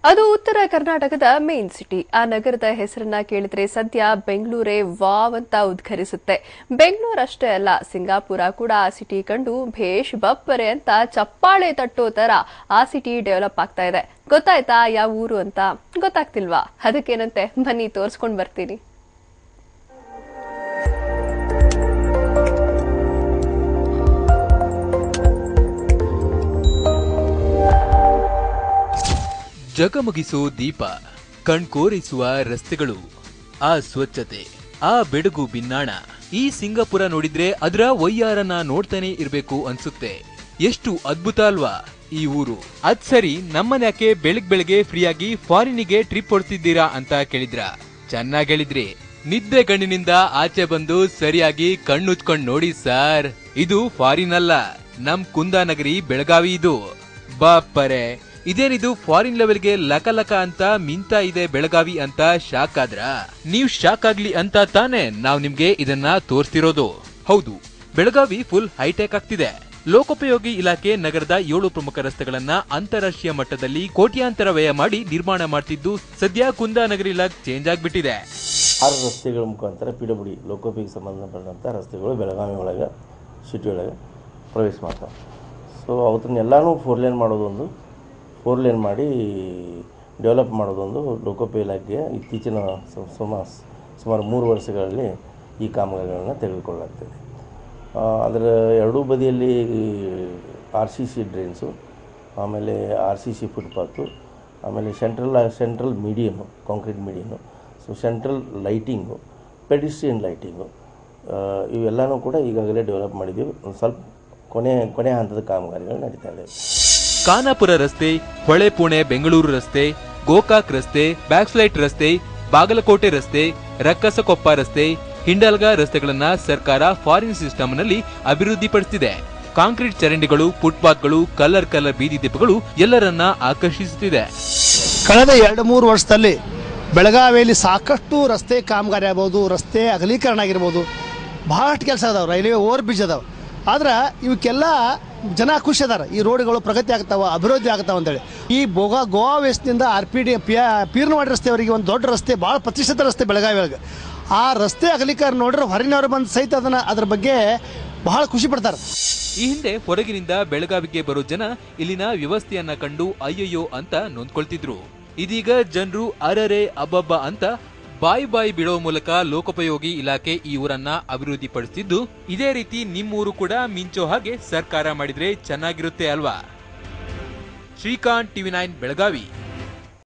ಅದು ಉತ್ತರ ಕರ್ನಾಟಕದ ಮೇನ್ ಸಿಟಿ. ಆ ನಗರದ ಹೆಸರನ್ನ ಕೇಳಿದ್ರೆ ಸದ್ಯ ಬೆಂಗಳೂರೇ ವಾವ್ ಅಂತ ಉದ್ಘರಿಸುತ್ತೆ. ಬೆಂಗಳೂರಷ್ಟೇ ಅಲ್ಲ, ಸಿಂಗಾಪುರ ಕೂಡ ಆ ಸಿಟಿ ಕಂಡು ಭೇಷ್ ಬಪ್ಪರೆ ಅಂತ ಚಪ್ಪಾಳೆ ತಟ್ಟೋ ತರ ಆ ಸಿಟಿ ಡೆವಲಪ್ ಆಗ್ತಾ ಇದೆ. ಗೊತ್ತಾಯ್ತಾ ಯಾವ ಊರು ಅಂತ? ಗೊತ್ತಾಗ್ತಿಲ್ವಾ? ಅದಕ್ಕೇನಂತೆ, ಬನ್ನಿ ತೋರಿಸ್ಕೊಂಡ್ ಬರ್ತೀನಿ. ಜಗಮಗಿಸೋ ದೀಪ, ಕಣ್ಕೋರಿಸುವ ರಸ್ತೆಗಳು, ಆ ಸ್ವಚ್ಛತೆ, ಆ ಬೆಡಗು ಬಿನ್ನಾಣ. ಈ ಸಿಂಗಾಪುರ ನೋಡಿದ್ರೆ ಅದರ ವಯ್ಯಾರನ ನೋಡ್ತಾನೆ ಇರ್ಬೇಕು ಅನ್ಸುತ್ತೆ. ಎಷ್ಟು ಅದ್ಭುತ ಅಲ್ವಾ ಈ ಊರು. ಅದ್ ಸರಿ, ನಮ್ಮನ್ಯಾಕೆ ಬೆಳಗ್ಗೆ ಫ್ರೀಯಾಗಿ ಫಾರಿನಿಗೆ ಟ್ರಿಪ್ ಹೊಡ್ತಿದ್ದೀರಾ ಅಂತ ಕೇಳಿದ್ರ? ಚೆನ್ನಾಗಿ ಹೇಳಿದ್ರಿ. ನಿದ್ದೆ ಗಣ್ಣಿನಿಂದ ಆಚೆ ಬಂದು ಸರಿಯಾಗಿ ಕಣ್ಣುಚ್ಕೊಂಡ್ ನೋಡಿ ಸರ್, ಇದು ಫಾರಿನ್ ಅಲ್ಲ, ನಮ್ ಕುಂದಾನಗರಿ ಬೆಳಗಾವಿ ಇದು. ಬಾಪರೆ, ಇದೇನಿದು ಫಾರಿನ್ ಲೆವೆಲ್ಗೆ ಲಕ ಅಂತ ಮಿಂತ ಇದೆ ಬೆಳಗಾವಿ ಅಂತ ಶಾಕ್ ಆದ್ರ? ನೀವ್ ಶಾಕ್ ಆಗ್ಲಿ ಅಂತ ತಾನೇ ನಾವ್ ನಿಮ್ಗೆ ಇದನ್ನ ತೋರಿಸ್ತಿರೋದು. ಹೌದು, ಬೆಳಗಾವಿ ಫುಲ್ ಹೈಟೆಕ್ ಆಗ್ತಿದೆ. ಲೋಕೋಪಯೋಗಿ ಇಲಾಖೆ ನಗರದ 7 ಪ್ರಮುಖ ರಸ್ತೆಗಳನ್ನ ಅಂತಾರಾಷ್ಟ್ರೀಯ ಮಟ್ಟದಲ್ಲಿ ಕೋಟ್ಯಾಂತರ ವ್ಯಯ ಮಾಡಿ ನಿರ್ಮಾಣ ಮಾಡ್ತಿದ್ದು, ಸದ್ಯ ಕುಂದಾನಗರಿ ಲಾಗ್ ಚೇಂಜ್ ಆಗ್ಬಿಟ್ಟಿದೆ. 6 ರಸ್ತೆಗಳ ಮುಖಾಂತರ ಪಿಡಬ್ಲ್ಯೂಡಿ ಲೋಕೋಪಯೋಗಿ ಸಂಬಂಧಪಟ್ಟಂಥ ರಸ್ತೆಗಳು ಬೆಳಗಾವಿ ಒಳಗೆ ಸಿಟಿ ಒಳಗೆ ಪ್ರವೇಶ ಮಾಡ್ತಾವೆ. ಸೊ ಅವತ್ತನ್ನೆಲ್ಲನೂ 4 ಲೇನ್ ಮಾಡೋದೊಂದು, 4 ಲೇನ್ ಮಾಡಿ ಡೆವಲಪ್ ಮಾಡೋದೊಂದು ಲೋಕೋಪಯೋಗಿ ಇಲಾಖೆಯ ಇತ್ತೀಚಿನ ಸುಮಾರು 3 ವರ್ಷಗಳಲ್ಲಿ ಈ ಕಾಮಗಾರಿಗಳನ್ನು ತೆಗೆದುಕೊಳ್ಳಲಾಗ್ತದೆ. ಅದರ ಎರಡೂ ಬದಿಯಲ್ಲಿ RCC ಡ್ರೈನ್ಸು, ಆಮೇಲೆ RCC ಫುಟ್ಪಾತು, ಆಮೇಲೆ central median, concrete median, so central lighting, pedestrian lighting, ಇವೆಲ್ಲನೂ ಕೂಡ ಈಗಾಗಲೇ ಡೆವಲಪ್ ಮಾಡಿದ್ದೀವಿ. ಒಂದು ಸ್ವಲ್ಪ ಕೊನೆ ಹಂತದ ಕಾಮಗಾರಿಗಳು ನಡೀತಾ ಇದೆ. ಖಾನಾಪುರ ರಸ್ತೆ, ಹೊಳೆ ಪುಣೆ ಬೆಂಗಳೂರು ರಸ್ತೆ, ಗೋಕಾಕ್ ರಸ್ತೆ, ಬ್ಯಾಕ್ಸ್ಲೈಟ್ ರಸ್ತೆ, ಬಾಗಲಕೋಟೆ ರಸ್ತೆ, ರಕ್ಕಸಕೊಪ್ಪ ರಸ್ತೆ, ಹಿಂಡಲ್ಗ ರಸ್ತೆಗಳನ್ನ ಸರ್ಕಾರ ಫಾರಿನ್ ಸಿಸ್ಟಮ್ ನಲ್ಲಿ ಅಭಿವೃದ್ಧಿಪಡಿಸಿದೆ. ಕಾಂಕ್ರೀಟ್ ಚರಂಡಿಗಳು, ಫುಟ್ಪಾತ್ಗಳು, ಕಲರ್ ಬೀದಿ ದೀಪಗಳು ಎಲ್ಲರನ್ನ ಆಕರ್ಷಿಸುತ್ತಿದೆ. ಕಳೆದ 2-3 ವರ್ಷದಲ್ಲಿ ಬೆಳಗಾವಿಯಲ್ಲಿ ಸಾಕಷ್ಟು ರಸ್ತೆ ಕಾಮಗಾರಿ ಆಗಬಹುದು, ರಸ್ತೆ ಅಗಲೀಕರಣ ಆಗಿರ್ಬೋದು, ಬಹಳಷ್ಟು ಕೆಲಸ ಅದಾವೆ, ರೈಲ್ವೆ ಓವರ್ ಬ್ರಿಡ್ಜ್ ಅದಾವೆ. ಆದ್ರೆ ಇವಕ್ಕೆಲ್ಲ ಜನ ಖುಷಿ ಅದಾರ, ಈ ರೋಡ್ಗಳು ಪ್ರಗತಿ ಆಗ್ತಾವ, ಅಭಿವೃದ್ಧಿ ಆಗ್ತಾವ ಅಂತೇಳಿ. ಈ ಗೋವಾ ವೇಸ್ಟ್ನಿಂದ RPD ಪೀರ್ನವಾಡಿ ರಸ್ತೆವರೆಗೆ ಒಂದು ದೊಡ್ಡ ರಸ್ತೆ, ಭಾಳ ಪ್ರತಿಷ್ಠಿತ ರಸ್ತೆ ಬೆಳಗಾವಿ ಒಳಗೆ. ಆ ರಸ್ತೆ ಅಗಲೀಕರಣ ನೋಡ್ರೆ ಹೊರಗಿನವರು ಬಂದು ಸಹಿತ ಅದ್ರ ಬಗ್ಗೆ ಬಹಳ ಖುಷಿ ಪಡ್ತಾರೆ. ಈ ಹಿಂದೆ ಹೊರಗಿನಿಂದ ಬೆಳಗಾವಿಗೆ ಬರೋ ಜನ ಇಲ್ಲಿನ ವ್ಯವಸ್ಥೆಯನ್ನ ಕಂಡು ಅಯ್ಯಯ್ಯೋ ಅಂತ ನೊಂದ್ಕೊಳ್ತಿದ್ರು. ಇದೀಗ ಜನರು ಅರರೆ ಅಬ್ಬಬ್ಬ ಅಂತ ಬಾಯಿ ಬಿಡೋ ಮೂಲಕ ಲೋಕೋಪಯೋಗಿ ಇಲಾಖೆ ಈ ಊರನ್ನ ಅಭಿವೃದ್ಧಿಪಡಿಸುತ್ತಿದ್ದು, ಇದೇ ರೀತಿ ನಿಮ್ಮೂರು ಕೂಡ ಮಿಂಚೋ ಹಾಗೆ ಸರ್ಕಾರ ಮಾಡಿದ್ರೆ ಚೆನ್ನಾಗಿರುತ್ತೆ ಅಲ್ವಾ? ಶ್ರೀಕಾಂತ್, TV9 ಬೆಳಗಾವಿ.